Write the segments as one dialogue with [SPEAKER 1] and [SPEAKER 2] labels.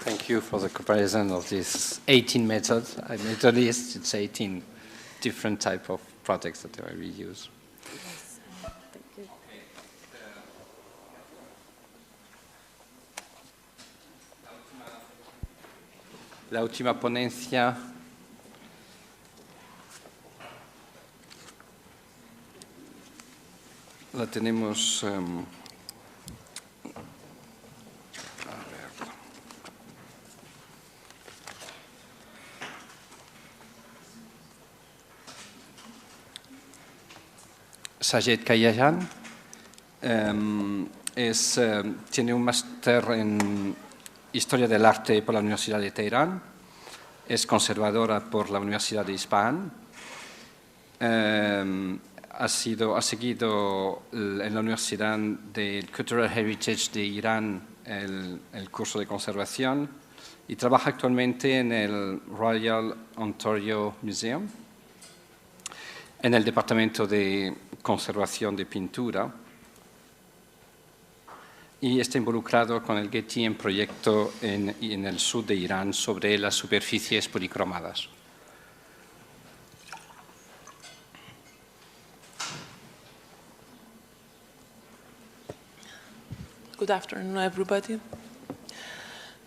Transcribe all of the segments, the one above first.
[SPEAKER 1] Thank you for the comparison of these 18 methods. I made a list. It's 18 different type of projects that I reuse.
[SPEAKER 2] Yes, thank you.
[SPEAKER 1] La última ponencia la tenemos. A ver. Sayeh Khajeheiyan tiene un máster en Historia del Arte por la Universidad de Teherán, es conservadora por la Universidad de Isfahan, ha seguido en la Universidad del Cultural Heritage de Irán el curso de conservación y trabaja actualmente en el Royal Ontario Museum, en el Departamento de Conservación de Pintura, y está involucrado con el Getty en proyecto en el sur de Irán sobre las superficies policromadas.
[SPEAKER 3] Good afternoon, everybody.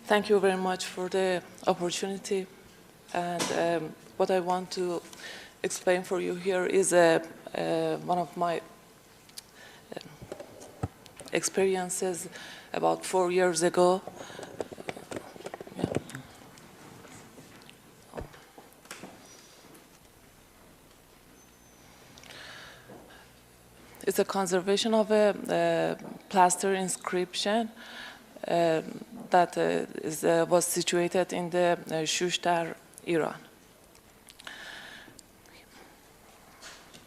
[SPEAKER 3] Thank you very much for the opportunity. And what I want to explain for you here is one of my experiences about 4 years ago. It's a conservation of a plaster inscription that was situated in the Shushtar, Iran.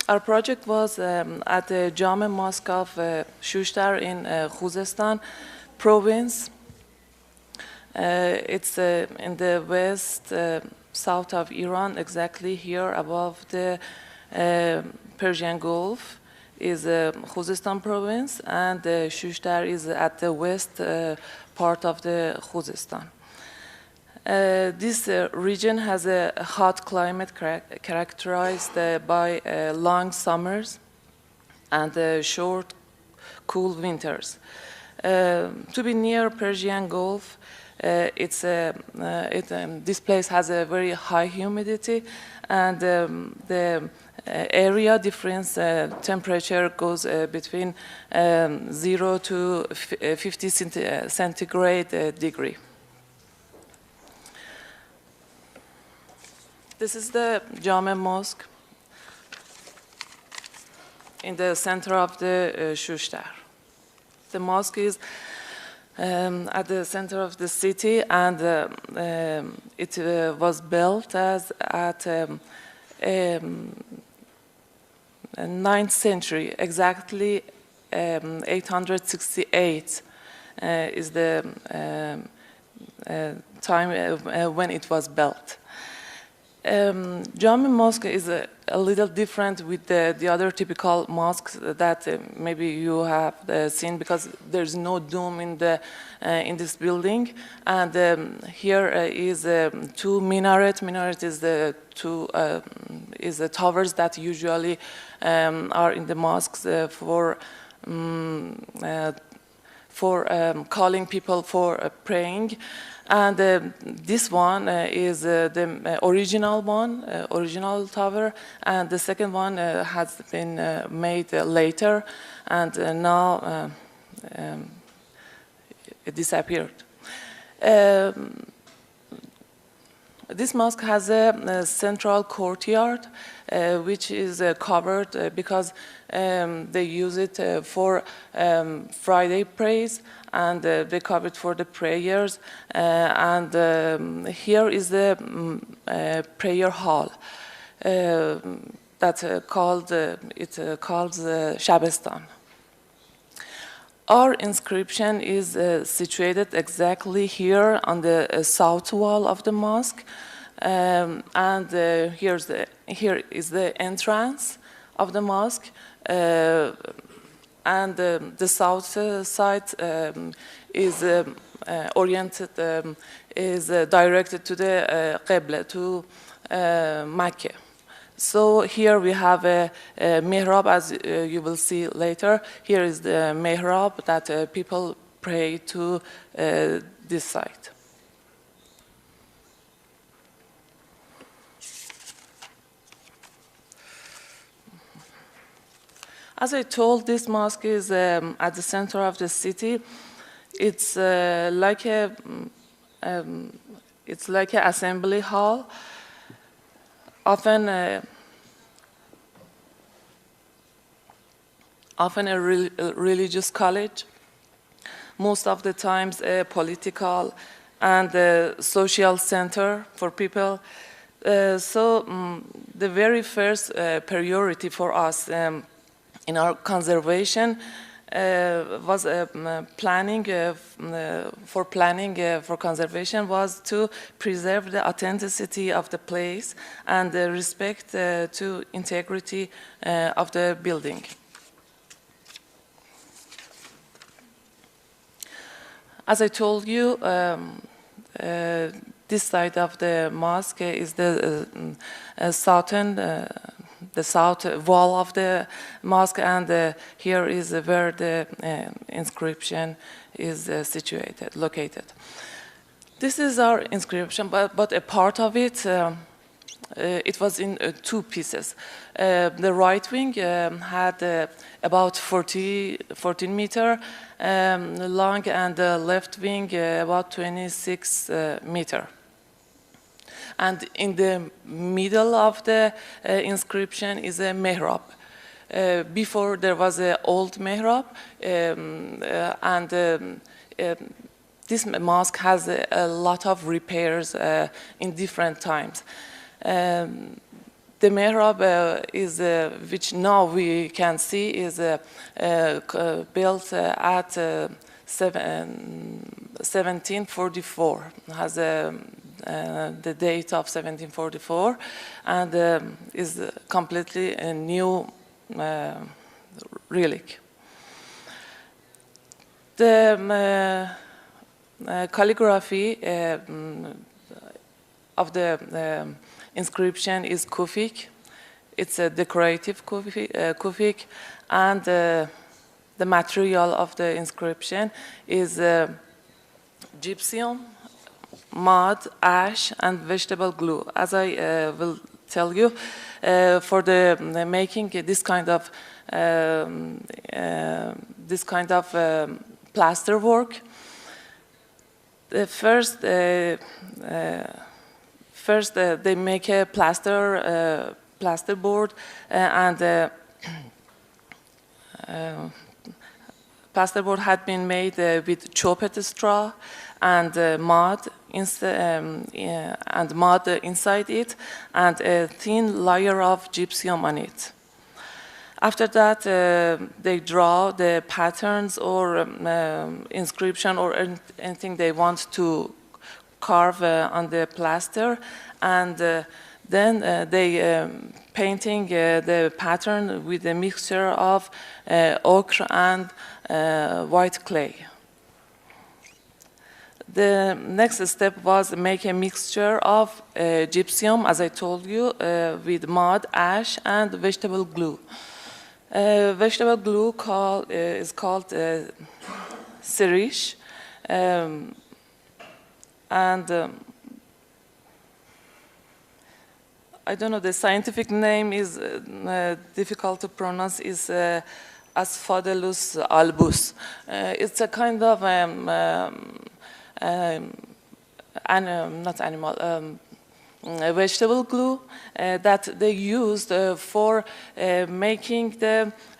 [SPEAKER 3] Our project was at the Jame Mosque of Shushtar in Khuzestan province. It's in the west, south of Iran, exactly here above the Persian Gulf is Khuzestan province, and Shushtar is at the west part of the Khuzestan. This region has a hot climate characterized by long summers and short, cool winters. To be near Persian Gulf, this place has a very high humidity, and the area difference temperature goes between 0 to 50 centigrade degree. This is the Jame Mosque in the center of the Shushtar. The mosque is at the center of the city, and it was built at 9th century, exactly 868 is the time when it was built. Jame Mosque is a little different with the other typical mosques that maybe you have seen, because there's no dome in this building, and here is two minaret. Minaret is the towers that usually are in the mosques for calling people for praying. And this one is the original one, original tower, and the second one has been made later, and now it disappeared. This mosque has a central courtyard, which is covered because they use it for Friday prayers, and they cover it for the prayers. And here is the prayer hall that called Shabestan. Our inscription is situated exactly here on the south wall of the mosque, and here is the entrance of the mosque, and the south side is oriented, is directed to the Qibla, to Mecca. So here we have a mihrab, as you will see later. Here is the mihrab that people pray to this site. As I told, this mosque is at the center of the city. It's like an assembly hall. Often a religious college. Most of the times a political and a social center for people. So the very first priority for us in our conservation was planning for conservation was to preserve the authenticity of the place and the respect to integrity of the building. As I told you, this side of the mosque is the south wall of the mosque, and here is where the inscription is located. This is our inscription, but a part of it, it was in two pieces. The right wing had about 14 meter long, and the left wing about 26 meter. And in the middle of the inscription is a mihrab. Before there was an old mihrab, and this mosque has a lot of repairs in different times. The mihrab is, which now we can see, is built at 1744. Has the date of 1744, and is completely a new relic. The calligraphy of the inscription is Kufic. It's a decorative Kufic, and the material of the inscription is gypsum, mud, ash, and vegetable glue. As I will tell you, for the making this kind of plaster work, first they make a plasterboard, and plasterboard had been made with chopped straw and mud inside it, and a thin layer of gypsum on it. After that, they draw the patterns or inscription or anything they want to carve on the plaster, and then they painting the pattern with a mixture of ochre and white clay. The next step was make a mixture of gypsum, as I told you, with mud, ash, and vegetable glue. Vegetable glue is called sirish, and I don't know, the scientific name is difficult to pronounce, is Asphodylus albus. It's a kind of vegetable glue that they used for making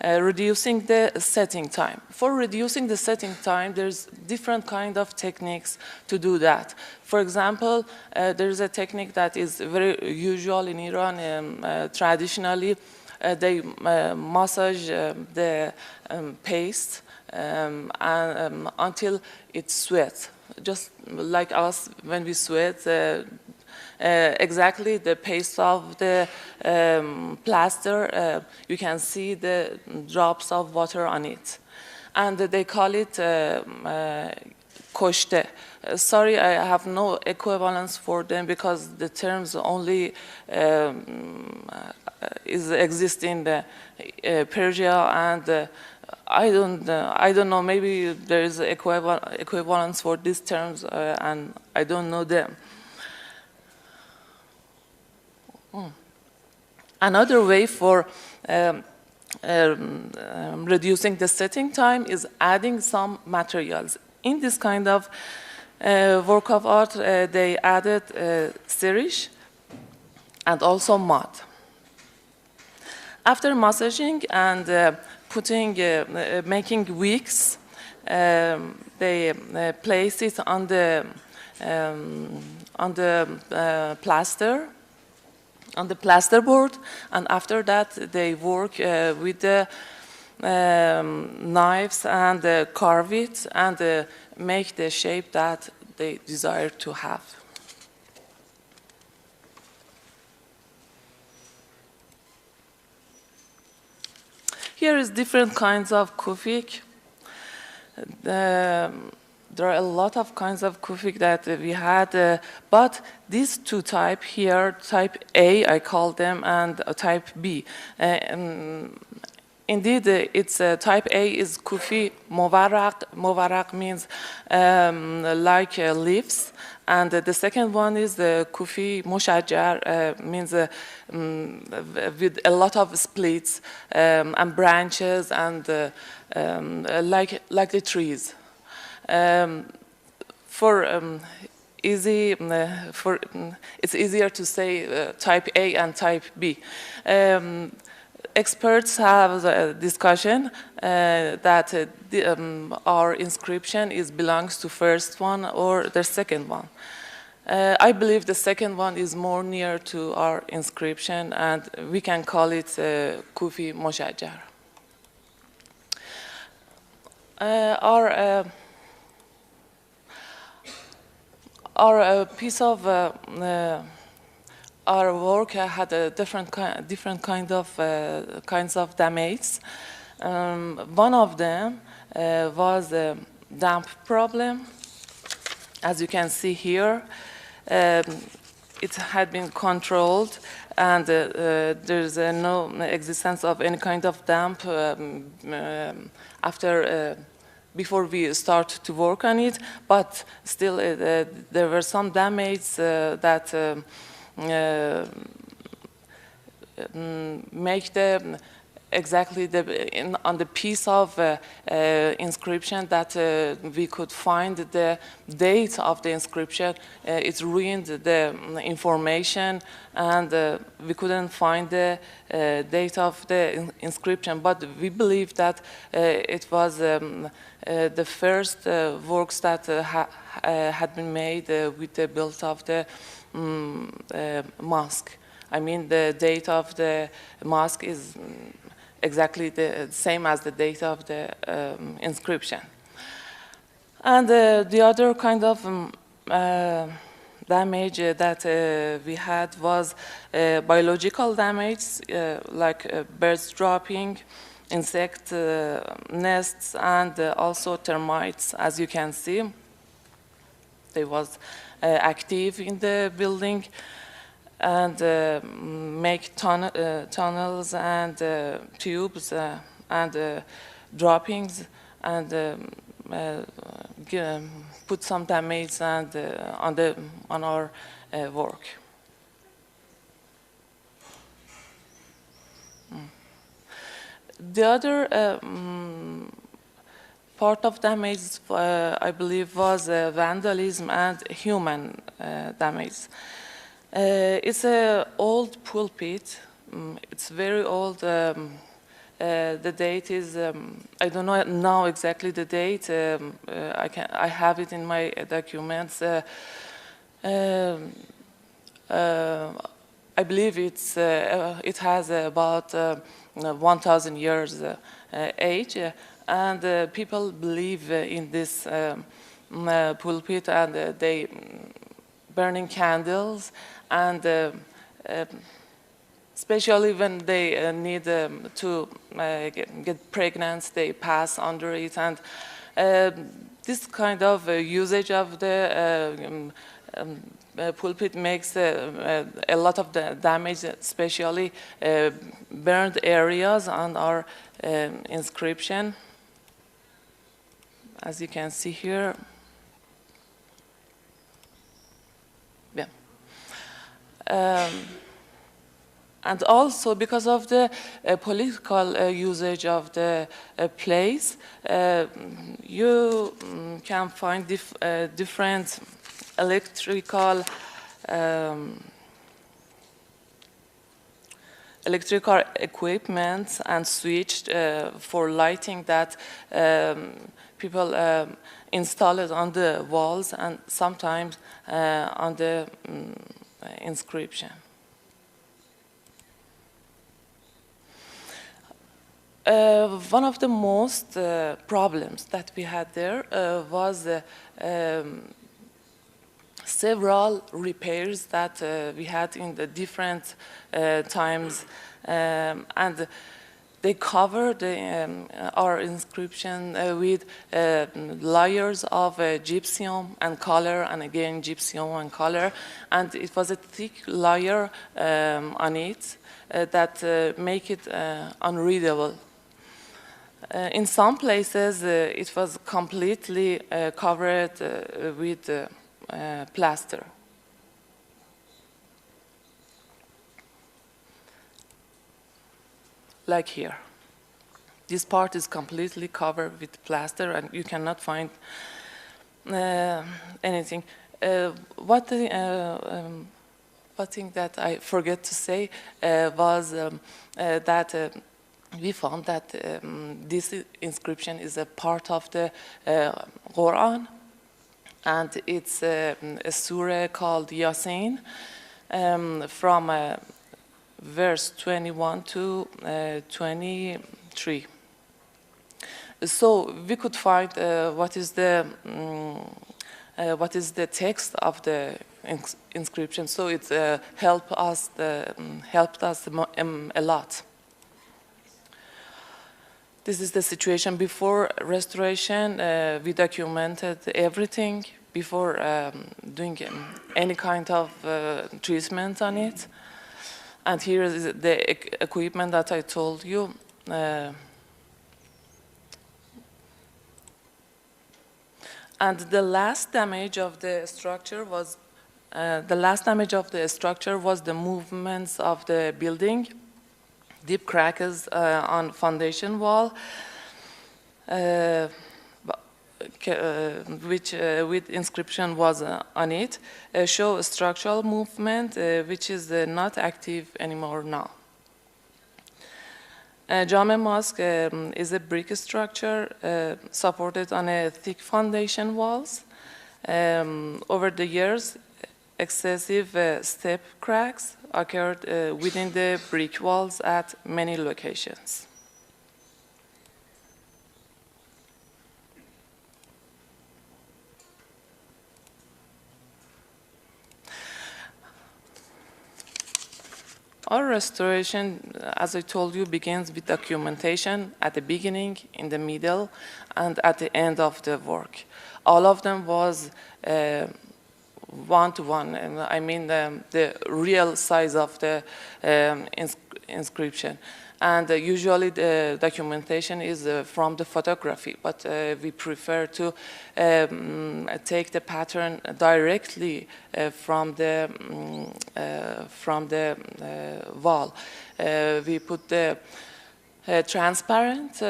[SPEAKER 3] reducing the setting time. For reducing the setting time, there's different kind of techniques to do that. For example, there's a technique that is very usual in Iran. Traditionally, they massage the paste until it sweats. Just like us when we sweat, exactly the paste of the plaster, you can see the drops of water on it. And they call it کشته. Sorry, I have no equivalence for them because the terms only exist in the Persia, and I don't know. Maybe there is equivalence for these terms, and I don't know them. Another way for reducing the setting time is adding some materials. In this kind of work of art, they added serish and also mud. After massaging and making wicks, they place it on the plaster, on the plasterboard, and after that they work with the knives and carve it and make the shape that they desire to have. Here is different kinds of kufik. There are a lot of kinds of kufik that we had, but these two types here, type A, I call them, and type B. Indeed, it's type A is kufi movaraq. Movaraq means like leaves, and the second one is the kufi mushajjar, means with a lot of splits and branches and like the trees. It's easier to say type A and type B. Experts have a discussion that our inscription belongs to first one or the second one. I believe the second one is more near to our inscription, and we can call it Kufi Moshajjar. Our piece of our work had a different kinds of damage. One of them was a damp problem. As you can see here, it had been controlled, and there's no existence of any kind of damp before we start to work on it. But still, there were some damage that make the exactly on the piece of inscription that we could find the date of the inscription. It ruined the information, and we couldn't find the date of the inscription. But we believe that it was the first works that had been made with the build of the mosque. I mean, the date of the mosque is exactly the same as the date of the inscription. And the other kind of damage that we had was biological damage, like birds dropping, insect nests, and also termites. As you can see, they was active in the building and make tunnels and tubes and droppings, and put some damage and on our work. The other part of damage, I believe, was vandalism and human damage. It's an old pulpit. It's very old. The date is I don't know now exactly the date. I have it in my documents. I believe it has about 1,000 years age, and people believe in this pulpit, and they burning candles, and especially when they need to get pregnant, they pass under it, and this kind of usage of the pulpit makes a lot of the damage, especially burned areas on our inscription. As you can see here. Yeah. And also because of the political usage of the place, you can find different electrical equipment and switch for lighting that people install it on the walls and sometimes on the inscription. One of the most problems that we had there was several repairs that we had in the different times, and they covered our inscription with layers of gypsum and color, and again gypsum and color, and it was a thick layer on it that make it unreadable. In some places, it was completely covered with plaster. Like here. This part is completely covered with plaster and you cannot find anything. One thing that I forget to say was that we found that this inscription is a part of the Quran, and it's a surah called Yasin, from verse 21 to 23. So we could find what is the text of the inscription. So it helped us a lot. This is the situation before restoration. We documented everything before doing any kind of treatment on it. And here is the equipment that I told you. And the last damage of the structure was the movements of the building. Deep cracks on foundation wall, which with inscription was on it, show a structural movement which is not active anymore now. Jame Mosque is a brick structure supported on a thick foundation walls. Over the years, excessive step cracks occurred within the brick walls at many locations. Our restoration, as I told you, begins with documentation at the beginning, in the middle, and at the end of the work. All of them was one-to-one. I mean the real size of the inscription. And usually the documentation is from the photography, but we prefer to take the pattern directly from the wall. We put the transparent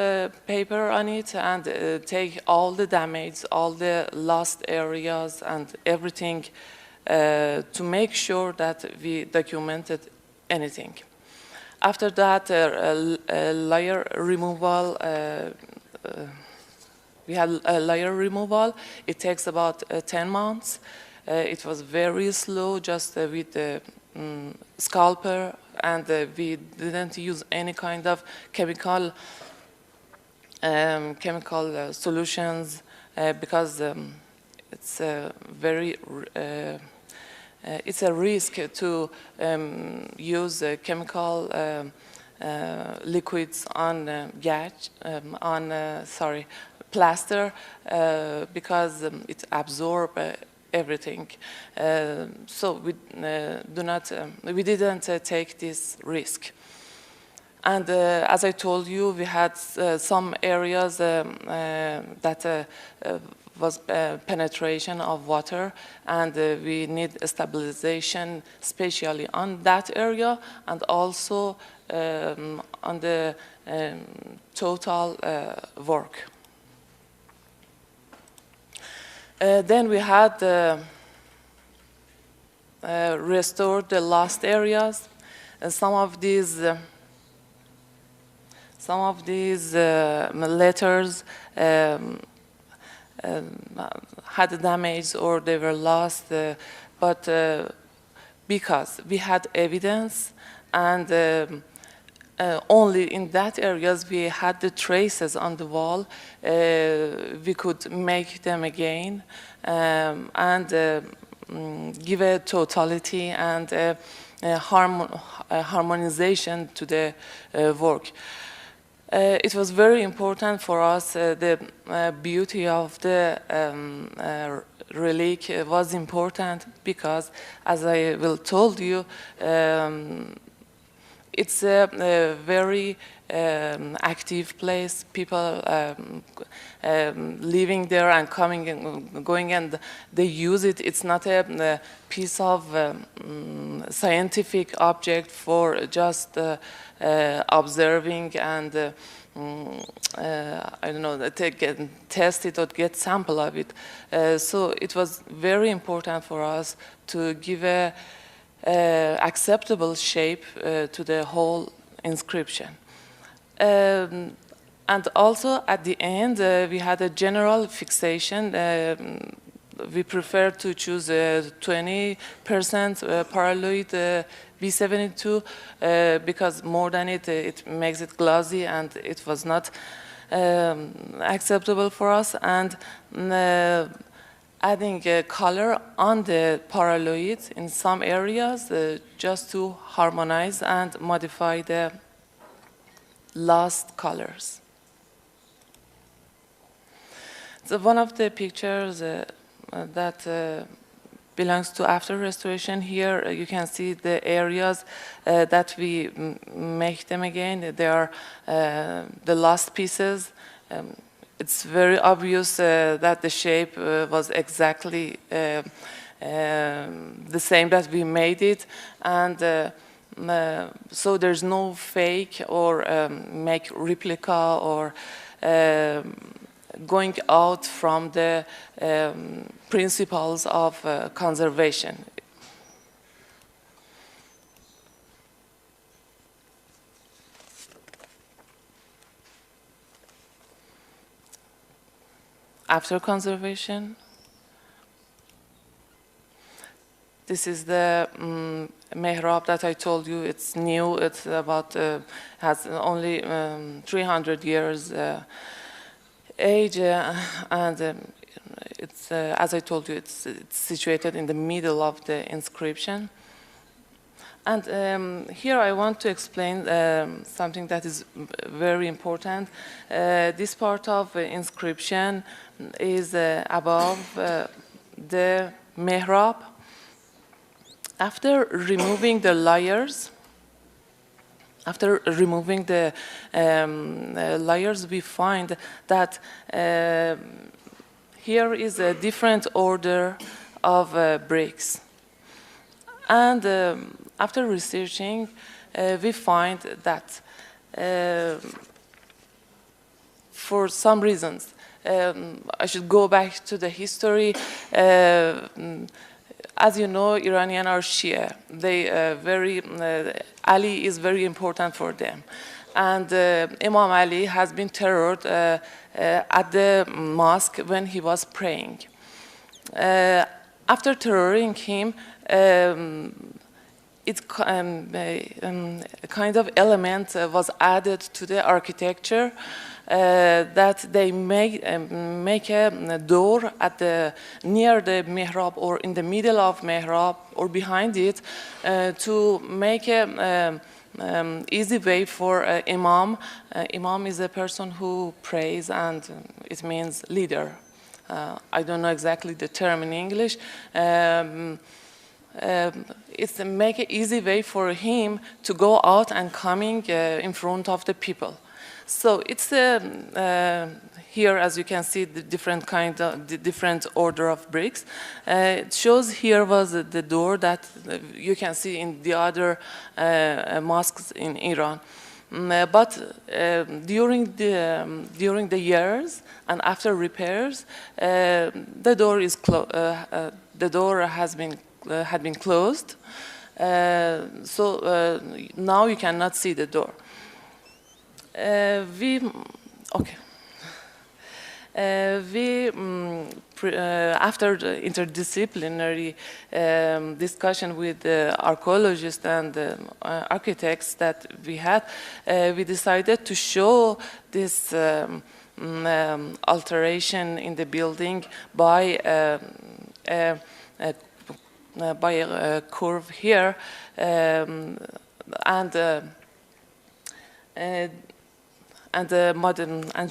[SPEAKER 3] paper on it and take all the damage, all the lost areas and everything to make sure that we documented anything. After that, layer removal, we had a layer removal. It takes about 10 months. It was very slow, just with the scalpel, and we didn't use any kind of chemical solutions because it's very it's a risk to use chemical liquids on plaster because it absorbs everything. So we didn't take this risk. And as I told you, we had some areas that was penetration of water, and we need a stabilization, especially on that area, and also on the total work. Then we had restored the lost areas. Some of these letters had damage or they were lost, but because we had evidence, and only in that areas we had the traces on the wall, we could make them again and give a totality and harmonization to the work. It was very important for us. The beauty of the relic was important because, as I will told you, it's a very active place. People living there and coming and going, and they use it. It's not a piece of scientific object for just observing and I don't know, test it or get sample of it. So it was very important for us to give a acceptable shape to the whole inscription. And also at the end, we had a general fixation. We prefer to choose 20% paralloid B72 because more than it makes it glossy, and it was not acceptable for us. And adding color on the paralloid in some areas just to harmonize and modify the lost colors. So one of the pictures that belongs to after restoration. Here you can see the areas that we make them again. They are the lost pieces. It's very obvious that the shape was exactly the same that we made it, and so there's no fake or make replica or going out from the principles of conservation. After conservation, this is the mihrab that I told you. It's new. It's about has only 300 years age, and it's as I told you, it's situated in the middle of the inscription. And here I want to explain something that is very important. This part of the inscription is above the mihrab. After removing the layers, we find that here is a different order of bricks. And after researching, we find that for some reasons, I should go back to the history. As you know, Iranians are Shia. They Ali is very important for them. And Imam Ali has been terrored at the mosque when he was praying. After terroring him, a kind of element was added to the architecture that they make a door at near the mihrab or in the middle of mihrab or behind it to make a easy way for imam. Imam is a person who prays, and it means leader. I don't know exactly the term in English. It's to make an easy way for him to go out and coming in front of the people. So it's here, as you can see, the different order of bricks. It shows here was the door that you can see in the other mosques in Iran. But during the years and after repairs, the door is the door had been closed. So now you cannot see the door. After the interdisciplinary discussion with the archaeologists and architects that we had, we decided to show this alteration in the building by a curve here, and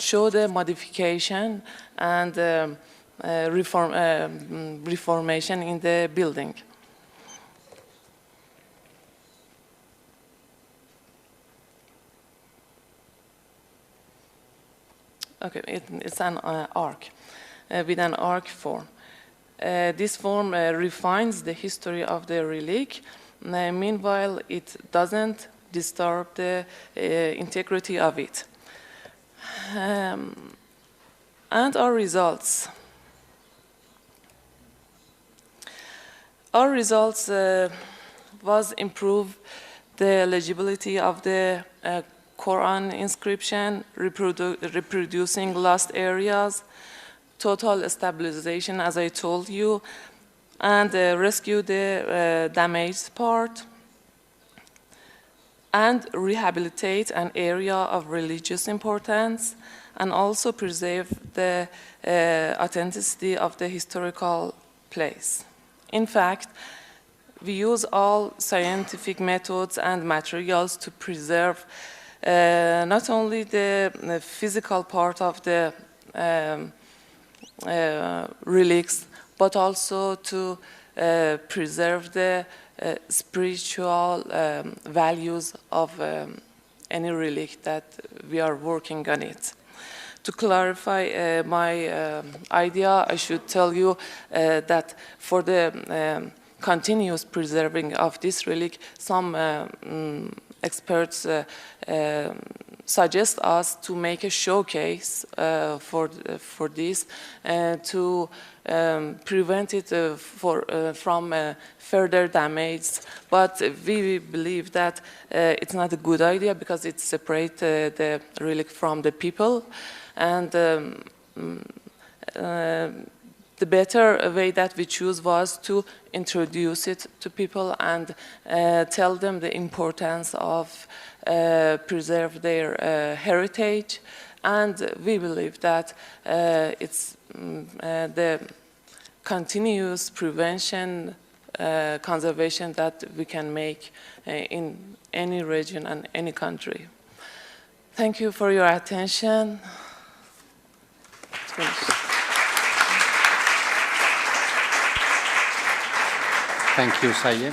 [SPEAKER 3] show the modification and reformation in the building. Okay, it's an arc with an arc form. This form refines the history of the relic. Meanwhile, it doesn't disturb the integrity of it. And our results. Our results was improve the legibility of the Quran inscription, reproducing lost areas, total stabilization, as I told you, and rescue the damaged part, and rehabilitate an area of religious importance, and also preserve the authenticity of the historical place. In fact, we use all scientific methods and materials to preserve not only the physical part of the relics, but also to preserve the spiritual values of any relic that we are working on it. To clarify my idea, I should tell you that for the continuous preserving of this relic, some experts suggest us to make a showcase for this to prevent it from further damage. But we believe that it's not a good idea because it separates the relic from the people. And the better way that we choose was to introduce it to people and tell them the importance of preserve their heritage. And we believe that it's the continuous prevention, conservation that we can make in any region and any country. Thank you for your attention. It's finished.
[SPEAKER 1] Thank you, Sayeh.